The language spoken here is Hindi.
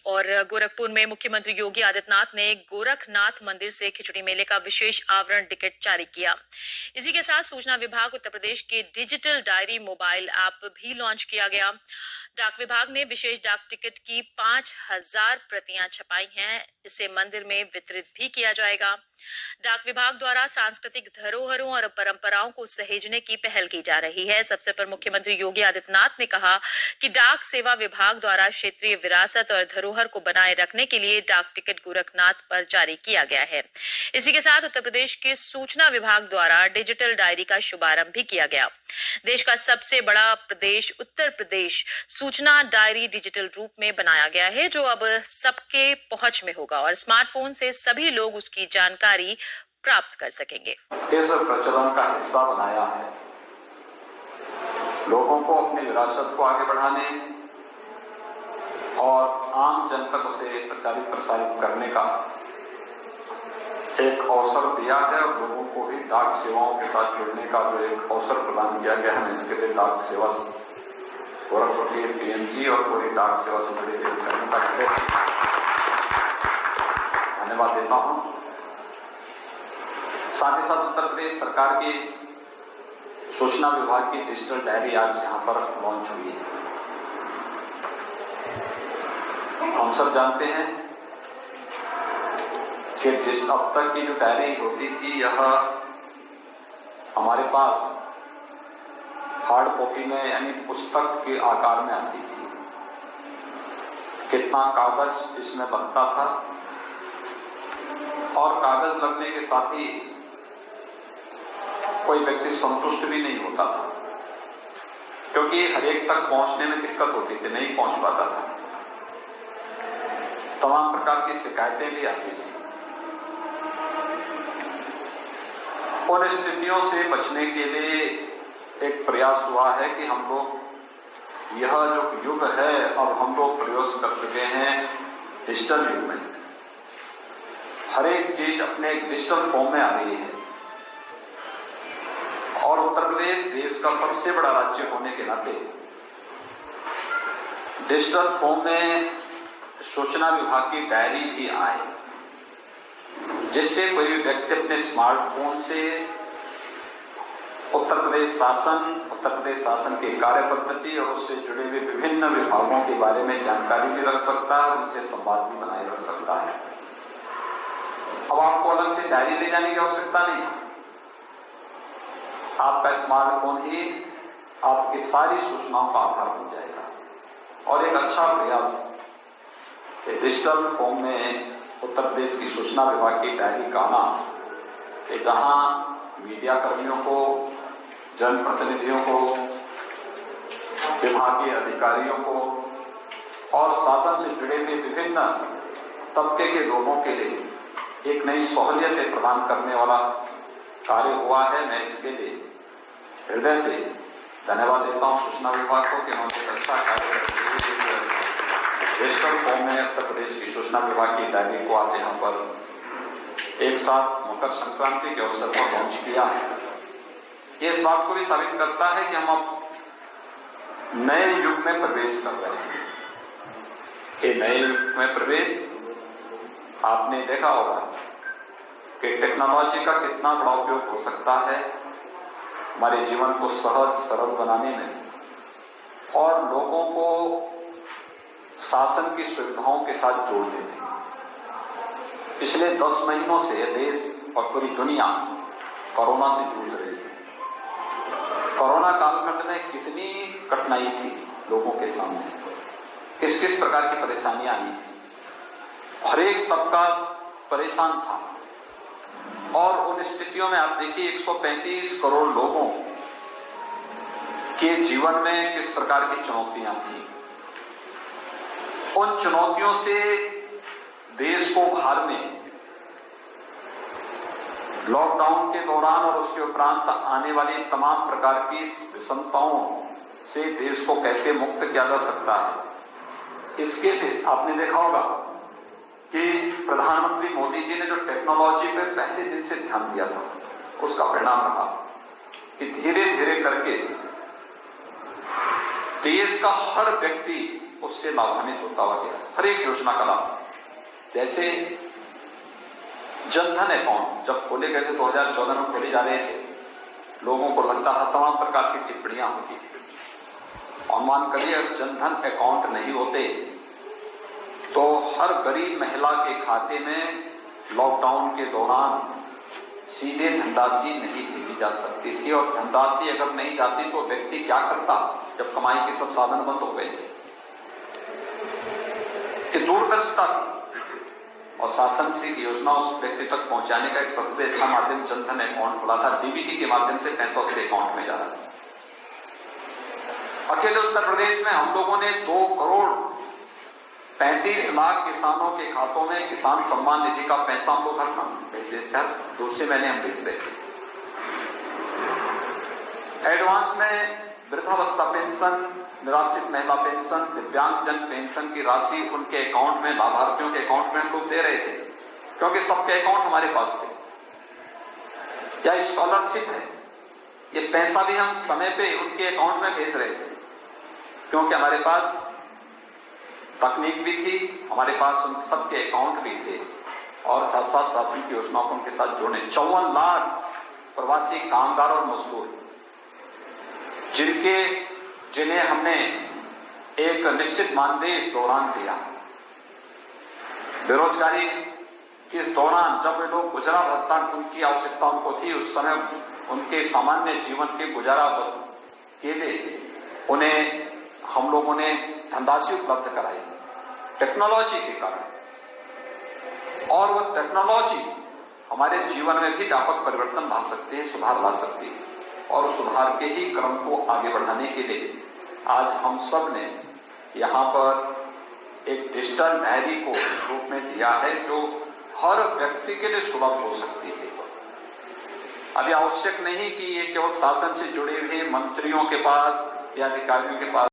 और गोरखपुर में मुख्यमंत्री योगी आदित्यनाथ ने गोरखनाथ मंदिर से खिचड़ी मेले का विशेष आवरण टिकट जारी किया। इसी के साथ सूचना विभाग उत्तर प्रदेश के डिजिटल डायरी मोबाइल ऐप भी लॉन्च किया गया। डाक विभाग ने विशेष डाक टिकट की 5000 प्रतियां छपाई हैं। इसे मंदिर में वितरित भी किया जाएगा। डाक विभाग द्वारा सांस्कृतिक धरोहरों और परंपराओं को सहेजने की पहल की जा रही है। सबसे पर मुख्यमंत्री योगी आदित्यनाथ ने कहा कि डाक सेवा विभाग द्वारा क्षेत्रीय विरासत और धरोहर को बनाए रखने के लिए डाक टिकट गोरखनाथ पर जारी किया गया है। इसी के साथ उत्तर प्रदेश के सूचना विभाग द्वारा डिजिटल डायरी का शुभारंभ भी किया गया। देश का सबसे बड़ा प्रदेश उत्तर प्रदेश सूचना डायरी डिजिटल रूप में बनाया गया है, जो अब सबके पहुंच में होगा और स्मार्टफोन से सभी लोग उसकी जानकारी प्राप्त कर सकेंगे। इस प्रचलन का हिस्सा बनाया है। लोगों को अपनी विरासत को आगे बढ़ाने और आम जन तक उसे प्रचारित प्रसारित करने का एक अवसर दिया है और लोगों को भी डाक सेवाओं के साथ जुड़ने का जो एक अवसर प्रदान किया गया है। मैं इसके लिए डाक सेवा गोरखपुर के पीएमजी और पूरी डाक सेवा से जुड़े करने का धन्यवाद देता हूं। साथ ही साथ उत्तर प्रदेश सरकार की सूचना विभाग की डिजिटल डायरी आज यहां पर लॉन्च हुई है। हम सब जानते हैं कि अब तक की जो डायरी होती थी यह हमारे पास हार्ड कॉपी में यानी पुस्तक के आकार में आती थी। कितना कागज इसमें बनता था और कागज लगने के साथ ही कोई व्यक्ति संतुष्ट भी नहीं होता था, क्योंकि हर एक तक पहुंचने में दिक्कत होती थी, नहीं पहुंच पाता था। तमाम प्रकार की शिकायतें भी आती थी। उन स्थितियों से बचने के लिए एक प्रयास हुआ है कि हम लोग यह जो युग है अब हम लोग प्रयोग कर चुके हैं डिजिटल युग में। हर एक चीज अपने डिजिटल फॉर्म में आ रही है और उत्तर प्रदेश देश का सबसे बड़ा राज्य होने के नाते डिजिटल फॉर्म में सूचना विभाग की डायरी भी आए, जिससे कोई भी व्यक्ति अपने स्मार्टफोन से उत्तर प्रदेश शासन के कार्य पद्धति और उससे जुड़े हुए विभिन्न विभागों के बारे में जानकारी भी रख सकता है, उनसे संवाद भी बनाए रख सकता है। अब आपको अलग से डायरी ले जाने की आवश्यकता नहीं। आपका स्मार्टफोन ही आपकी सारी सूचनाओं का आधार बन जाएगा और एक अच्छा प्रयास डिजिटल फॉर्म में उत्तर प्रदेश की सूचना विभाग की डायरी का आना, जहां मीडिया कर्मियों को, जनप्रतिनिधियों को, विभागीय अधिकारियों को और शासन से जुड़े हुए विभिन्न तबके के लोगों के लिए एक नई सहूलियत प्रदान करने वाला कार्य हुआ है। मैं इसके लिए हृदय से धन्यवाद देता हूं सूचना विभाग को कि उन्होंने अच्छा कार्य डिजिटल फॉर्म में उत्तर प्रदेश की सूचना विभाग की डायरी को आज यहाँ पर एक साथ मकर संक्रांति के अवसर पर लॉन्च किया है। ये इस बात को भी साबित करता है कि हम अब नए युग में प्रवेश कर रहे हैं। ये नए युग में प्रवेश आपने देखा होगा कि टेक्नोलॉजी का कितना बड़ा उपयोग हो सकता है हमारे जीवन को सहज सरल बनाने में और लोगों को शासन की सुविधाओं के साथ जोड़ने में। पिछले 10 महीनों से देश और पूरी दुनिया कोरोना से जूझ रही है। कोरोना कालखंड में कितनी कठिनाई थी लोगों के सामने, किस किस प्रकार की परेशानियां आई थी। हर एक तबका परेशान था और उन स्थितियों में आप देखिए 135 करोड़ लोगों के जीवन में किस प्रकार की चुनौतियां थी। उन चुनौतियों से देश को बाहर में लॉकडाउन के दौरान और उसके उपरांत आने वाली तमाम प्रकार की विषमताओं से देश को कैसे मुक्त किया जा सकता है, इसके लिए आपने देखा होगा कि प्रधानमंत्री मोदी जी ने जो टेक्नोलॉजी पे पहले दिन से ध्यान दिया था, उसका परिणाम रहा कि धीरे धीरे करके देश का हर व्यक्ति उससे लाभान्वित होता हुआ गया। हर एक योजना का लाभ, जैसे जनधन अकाउंट जब खोले गए थे 2014 में खोले जा रहे थे, लोगों को लगता था तमाम प्रकार की टिप्पणियां होती थी, और मान करिए जनधन अकाउंट नहीं होते तो हर गरीब महिला के खाते में लॉकडाउन के दौरान सीधे धनराशि नहीं भेजी जा सकती थी, और धनराशि अगर नहीं जाती तो व्यक्ति क्या करता जब कमाई के सब साधन बंद हो गए थे। कि दूरदर्शिता थी और शासन से योजना उस व्यक्ति तक पहुंचाने का एक सबसे अच्छा माध्यम जनधन अकाउंट खुला था। डीबीटी के माध्यम से पैसा उसके अकाउंट में जा रहा था। अकेले उत्तर प्रदेश में हम लोगों ने 2 करोड़ 35 लाख किसानों के खातों में किसान सम्मान निधि का पैसा हम लोग हर भेज देते हैं, दूसरे महीने हम भेज देते हैं। एडवांस में वृद्धावस्था पेंशन, निराश्रित महिला पेंशन, दिव्यांगजन पेंशन की राशि उनके अकाउंट में, लाभार्थियों के अकाउंट में हम लोग दे रहे थे, क्योंकि सबके अकाउंट हमारे पास थे। या स्कॉलरशिप है, ये पैसा भी हम समय पे उनके अकाउंट में भेज रहे थे, क्योंकि हमारे पास तकनीक भी थी, हमारे पास उन सबके अकाउंट भी थे, और साथ साथ शासन की योजनाओं को उनके साथ जोड़े। 54 लाख प्रवासी कामगार और मजदूर जिन्हें हमने एक निश्चित मानदेय इस दौरान दिया। बेरोजगारी के दौरान जब वे लोग गुजारा भत्ता उनकी आवश्यकता उनको थी, उस समय उनके सामान्य जीवन के गुजारा के लिए उन्हें हम लोगों ने धनराशि उपलब्ध कराई टेक्नोलॉजी के कारण, और वो टेक्नोलॉजी हमारे जीवन में भी व्यापक परिवर्तन ला सकती है, सुधार ला सकती है, और सुधार के ही क्रम को आगे बढ़ाने के लिए आज हम सब ने यहाँ पर एक डिजिटल डायरी को इस रूप में दिया है, जो हर व्यक्ति के लिए सुलभ हो सकती है। अभी आवश्यक नहीं कि ये केवल शासन से जुड़े हुए मंत्रियों के पास या अधिकारियों के पास